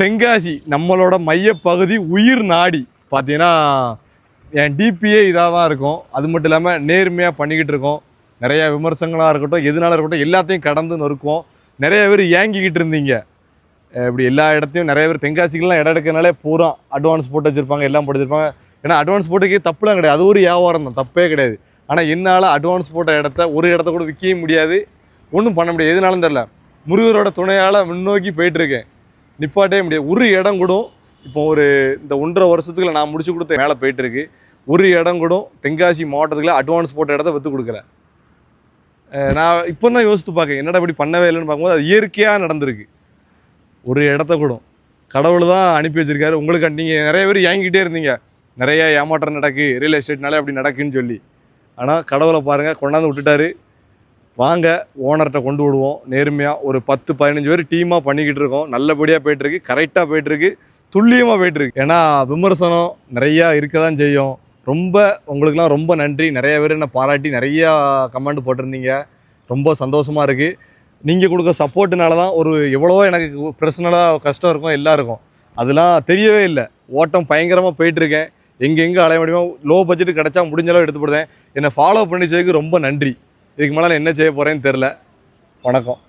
தென்காசி நம்மளோட மையப்பகுதி உயிர் நாடி பார்த்தீங்கன்னா என் டிபியே இதாக தான் இருக்கும். அது மட்டும் இல்லாமல் நேர்மையாக பண்ணிக்கிட்டு இருக்கோம். நிறைய விமர்சனங்களாக இருக்கட்டும், எதுனால இருக்கட்டும், எல்லாத்தையும் கடந்து நொறுக்குவோம். நிறைய பேர் ஏங்கிக்கிட்டு இருந்தீங்க. இப்படி எல்லா இடத்தையும் நிறைய பேர் தென்காசிக்கெல்லாம் இடம் எடுக்கிறனாலே பூரா அட்வான்ஸ் போட்டு வச்சுருப்பாங்க, எல்லாம் போட்டு வச்சுருப்பாங்க. ஏன்னா அட்வான்ஸ் போட்டுக்கே தப்புலாம் கிடையாது, அது ஒரு வியாபாரம் தான், தப்பே கிடையாது. ஆனால் என்னால் அட்வான்ஸ் போட்ட இடத்த ஒரு இடத்த கூட விற்கவும் முடியாது, ஒன்றும் பண்ண முடியாது. எதுனாலும் தெரில, முருகரோட துணையால் முன்னோக்கி போயிட்டுருக்கேன், நிப்பாட்டே முடியாது. ஒரு இடம் கூட இப்போ இந்த 1.5 வருஷத்துக்குள்ள நான் முடிச்சு கொடுத்த மேலே போயிட்டுருக்கு. ஒரு இடம் கூட தென்காசி மாவட்டத்துக்குள்ள அட்வான்ஸ் போட்ட இடத்த விற்று கொடுக்குறேன். நான் இப்போ தான் யோசித்து பார்க்கேன், என்னடா இப்படி பண்ணவே இல்லைன்னு பார்க்கும்போது அது இயற்கையாக நடந்திருக்கு. ஒரு இடத்த கூட கடவுள் தான் அனுப்பி வச்சிருக்காரு. உங்களுக்கு நீங்கள் நிறைய பேர் ஏங்கிக்கிட்டே இருந்தீங்க, நிறைய ஏமாற்றம் நடக்கு ரியல் எஸ்டேட்னாலே அப்படி நடக்குன்னு சொல்லி. ஆனால் கடவுளை பாருங்கள், கொண்டாந்து விட்டுட்டாரு. வாங்க ஓனர்கிட்ட கொண்டு விடுவோம். நேர்மையாக ஒரு 10-15 பேர் டீமாக பண்ணிக்கிட்டு இருக்கோம். நல்லபடியாக போய்ட்டுருக்கு, கரெக்டாக போய்ட்டுருக்கு, துல்லியமாக போய்ட்டுருக்கு. ஏன்னா விமர்சனம் நிறையா இருக்க தான் செய்யும். உங்களுக்கெலாம் ரொம்ப நன்றி. நிறைய பேர் என்னை பாராட்டி நிறையா கமெண்ட் போட்டிருந்தீங்க, ரொம்ப சந்தோஷமாக இருக்குது. நீங்கள் கொடுக்க சப்போர்ட்டுனால தான் எவ்வளவோ எனக்கு பர்சனலாக கஷ்டம் இருக்கும், எல்லாம் இருக்கும், அதெல்லாம் தெரியவே இல்லை. ஓட்டம் பயங்கரமாக போயிட்டுருக்கேன். எங்கெங்கே அலைய முடியுமோ லோ பட்ஜெட்டு கிடச்சா முடிஞ்சளவு எடுத்து போடுறேன். என்னை ஃபாலோ பண்ணிச்சதுக்கு ரொம்ப நன்றி. இதுக்கு மேலே என்ன செய்ய போகிறேன்னு தெரில. வணக்கம்.